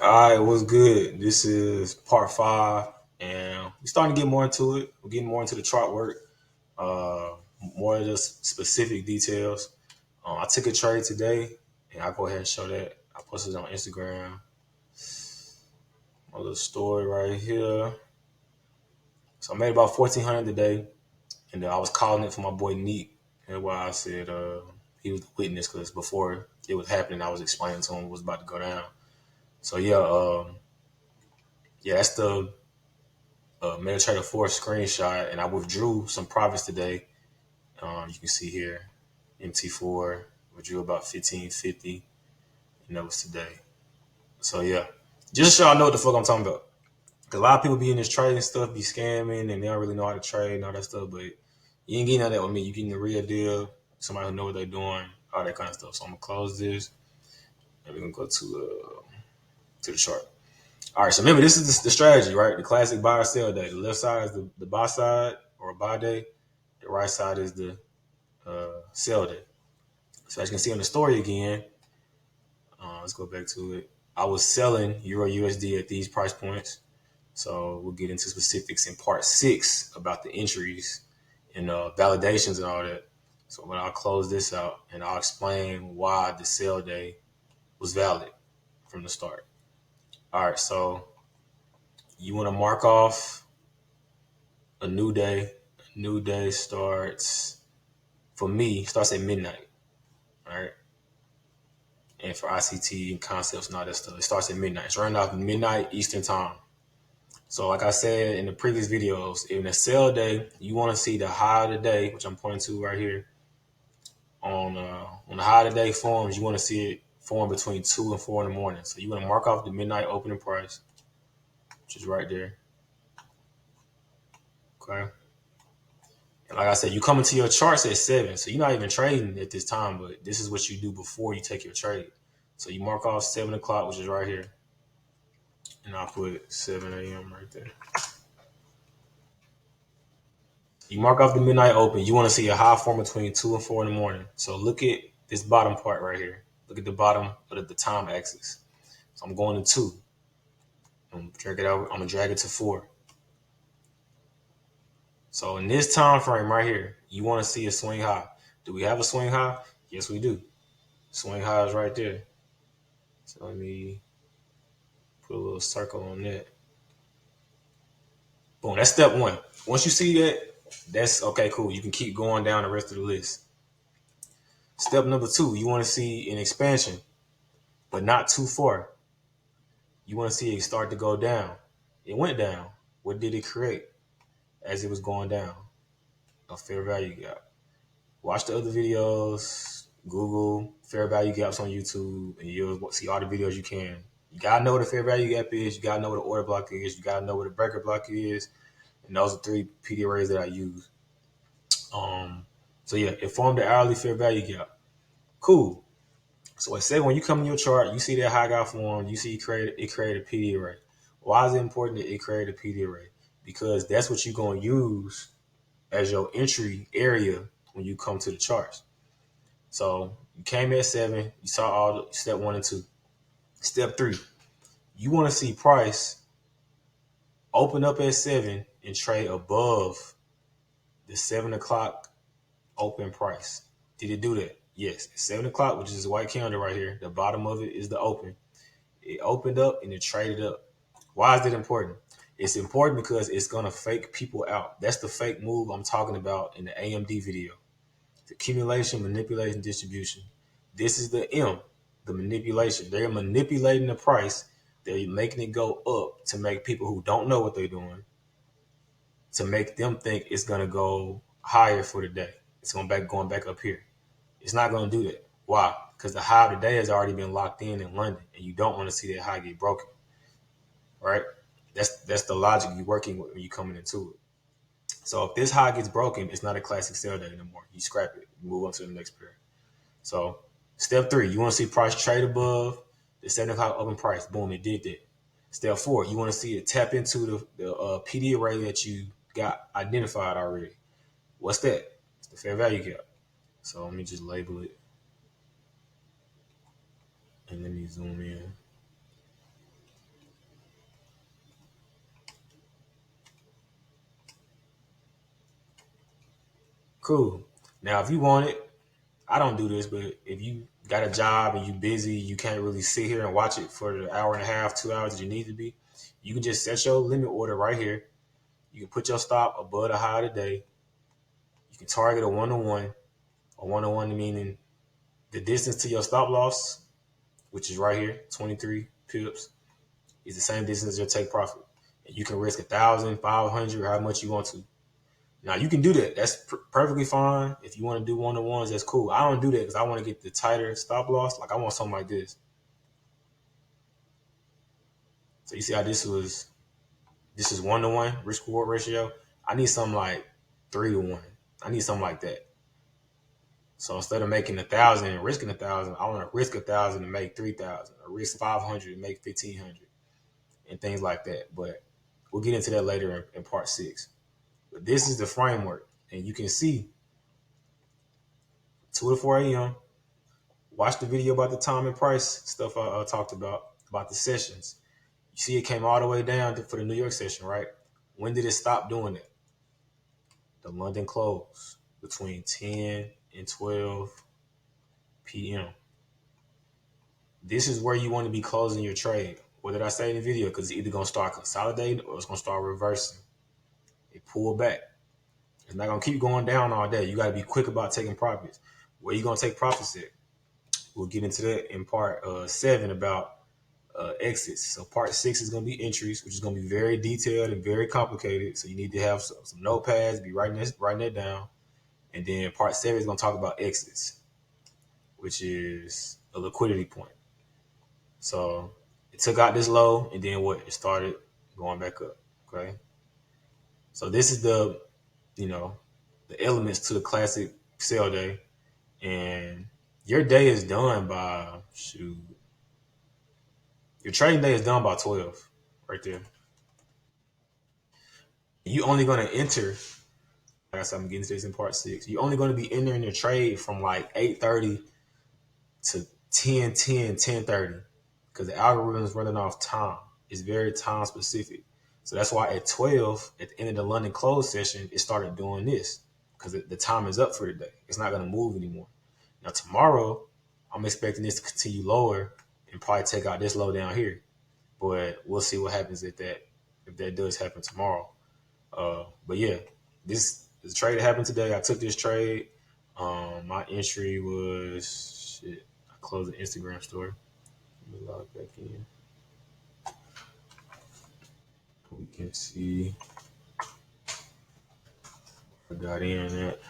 All right, what's good? This is part five, and we're starting to get more into it. We're getting more into the chart work, uh, more of the specific details. I took a trade today, and I'll go ahead and show that. I posted it on Instagram. My little story right here. So I made about 1,400 today, and I was calling it for my boy Neat. That's why I said he was the witness because before it was happening, I was explaining to him what was about to go down. So yeah, that's the MetaTrader 4 screenshot, and I withdrew some profits today. You can see here, MT4 withdrew about 1550, and that was today. So yeah, just so y'all know what the fuck I'm talking about. 'Cause a lot of people be in this trading stuff, be scamming, and they don't really know how to trade and all that stuff. But you ain't getting none of that with me. You getting the real deal, somebody who know what they're doing, all that kind of stuff. So I'm gonna close this, and we're gonna go to the chart. All right, so remember, this is the strategy, right? The classic buy or sell day. The left side is the buy side or buy day. The right side is the sell day. So as you can see on the story again, let's go back to it. I was selling Euro USD at these price points. So we'll get into specifics in part six about the entries and validations and all that. So when I'll close this out and I'll explain why the sell day was valid from the start. All right, so you want to mark off a new day. A new day starts, for me, starts at midnight. All right. And for ICT and concepts and all that stuff, it starts at midnight. It's running off midnight Eastern time. So like I said in the previous videos, in a sell day, you want to see the high of the day, which I'm pointing to right here. On the high of the day forms, you want to see it form between 2 and 4 in the morning. So you want to mark off the midnight opening price, which is right there. Okay. And like I said, you come into your charts at 7. So you're not even trading at this time, but this is what you do before you take your trade. So you mark off 7 o'clock, which is right here. And I'll put 7 a.m. right there. You mark off the midnight open. You want to see a high form between 2 and 4 in the morning. So look at this bottom part right here. Look at the bottom of the time axis. So I'm going to 2. I'm gonna drag it out. I'm gonna drag it to 4. So in this time frame right here, you want to see a swing high. Do we have a swing high? Yes, we do. Swing high is right there. So let me put a little circle on that. Boom. That's step one. Once you see that, that's okay. Cool. You can keep going down the rest of the list. Step number 2, you want to see an expansion, but not too far. You want to see it start to go down. It went down. What did it create as it was going down? A fair value gap. Watch the other videos, Google fair value gaps on YouTube, and you'll see all the videos you can. You gotta know what a fair value gap is. You gotta know what an order block is. You gotta know what a breaker block is. And those are 3 PD arrays that I use. So yeah, it formed the hourly fair value gap. Cool. So I said when you come in your chart, you see that high got formed, you see it created a PD array. Why is it important that it create a PD array? Because that's what you're gonna use as your entry area when you come to the charts. So you came at 7, you saw all the step 1 and 2. Step 3, you want to see price open up at 7 and trade above the 7 o'clock open price. Did it do that? Yes. At 7 o'clock, which is the white candle right here, the bottom of it is the open. It opened up and it traded up. Why is that important? It's important because it's going to fake people out. That's the fake move I'm talking about in the AMD video. The accumulation, manipulation, distribution. This is the M, the manipulation. They're manipulating the price. They're making it go up to make people who don't know what they're doing, to make them think it's going to go higher for the day. It's going back up here. It's not going to do that. Why? Because the high of the day has already been locked in London, and you don't want to see that high get broken, right? That's the logic you're working with when you're coming into it. So if this high gets broken, it's not a classic sell day anymore. You scrap it, you move on to the next pair. So step 3, you want to see price trade above the 7 o'clock open price. Boom, it did that. Step 4, you want to see it tap into the PD array that you got identified already. What's that? It's the fair value gap. So let me just label it. And let me zoom in. Cool. Now, if you want it, I don't do this, but if you got a job and you busy, you can't really sit here and watch it for the hour and a half, 2 hours that you need to be. You can just set your limit order right here. You can put your stop above the high of the day. You can target a 1-to-1. A 1-to-1 meaning the distance to your stop loss, which is right here, 23 pips, is the same distance as your take profit. And you can risk 1,000, 500, how much you want to. Now you can do that. That's perfectly fine. If you want to do 1-to-1s, that's cool. I don't do that because I want to get the tighter stop loss. Like I want something like this. So you see how this is 1-to-1 risk reward ratio. I need something like 3-to-1. I need something like that. So instead of making 1,000 and risking 1,000, I want to risk 1,000 and make 3,000, or risk 500 and make 1,500, and things like that. But we'll get into that later in part 6. But this is the framework, and you can see 2 to 4 a.m. Watch the video about the time and price stuff I talked about the sessions. You see it came all the way down for the New York session, right? When did it stop doing it? The London close between 10 and 12 p.m. This is where you want to be closing your trade. What did I say in the video? Because it's either going to start consolidating or it's going to start reversing. It pulled back. It's not going to keep going down all day. You got to be quick about taking profits. Where you going to take profits at? We'll get into that in part 7 about exits. So part 6 is going to be entries, which is going to be very detailed and very complicated. So you need to have some notepads, be writing that down. And then part 7 is going to talk about exits, which is a liquidity point. So it took out this low, and then what? It started going back up. Okay. So this is the elements to the classic sell day, and your day is done by your trading day is done by 12, right there. You only going to enter. Like I said, I'm getting to this in part 6. You're only going to be entering your trade from like 8:30 to 10:30 because the algorithm is running off time. It's very time specific. So that's why at 12, at the end of the London close session, it started doing this because the time is up for the day. It's not going to move anymore. Now tomorrow, I'm expecting this to continue lower and probably take out this low down here. But we'll see what happens if that does happen tomorrow. But yeah, this trade that happened today. I took this trade. My entry was shit. I closed the Instagram story. Let me log back in. We can see I got in at.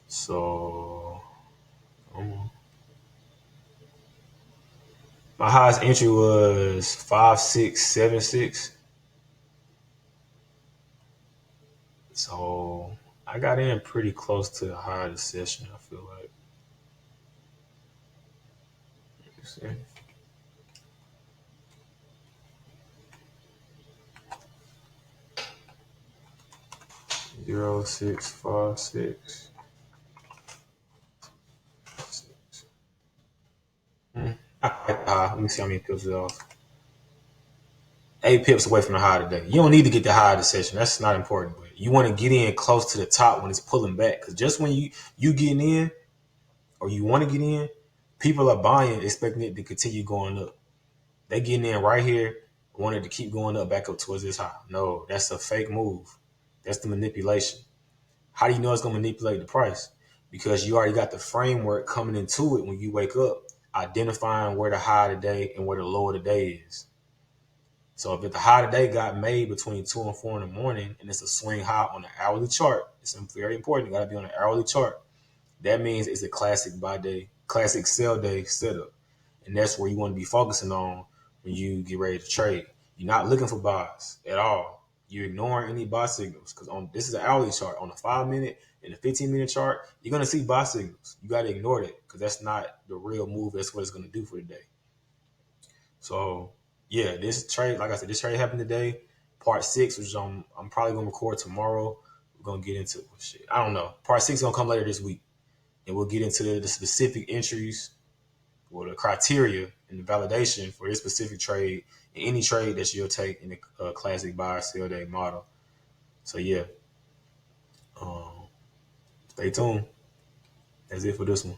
So my highest entry was 5676. So I got in pretty close to the high of the session, I feel like. Let me see. Zero 656. Let me see how many pips it off. 8 pips away from the high today. You don't need to get the high of the session. That's not important. But you want to get in close to the top when it's pulling back. Because just when you getting in or you want to get in, people are buying, expecting it to continue going up. They getting in right here, wanted to keep going up back up towards this high. No, that's a fake move. That's the manipulation. How do you know it's going to manipulate the price? Because you already got the framework coming into it when you wake up, identifying where the high today and where the low of the day is. So if the high today got made between 2 and 4 in the morning and it's a swing high on the hourly chart, it's very important. You got to be on the hourly chart. That means it's a classic buy day, classic sell day setup. And that's where you want to be focusing on when you get ready to trade. You're not looking for buys at all. You're ignoring any buy signals because this is an hourly chart. On the 5-minute and the 15-minute chart, you're going to see buy signals. You got to ignore that because that's not the real move. That's what it's going to do for the day. So yeah, this trade, like I said, this trade happened today. Part 6, which I'm probably gonna record tomorrow. We're gonna get into shit. I don't know. Part 6 is gonna come later this week, and we'll get into the specific entries or the criteria and the validation for this specific trade and any trade that you'll take in the classic buy sell day model. So yeah, Stay tuned. That's it for this one.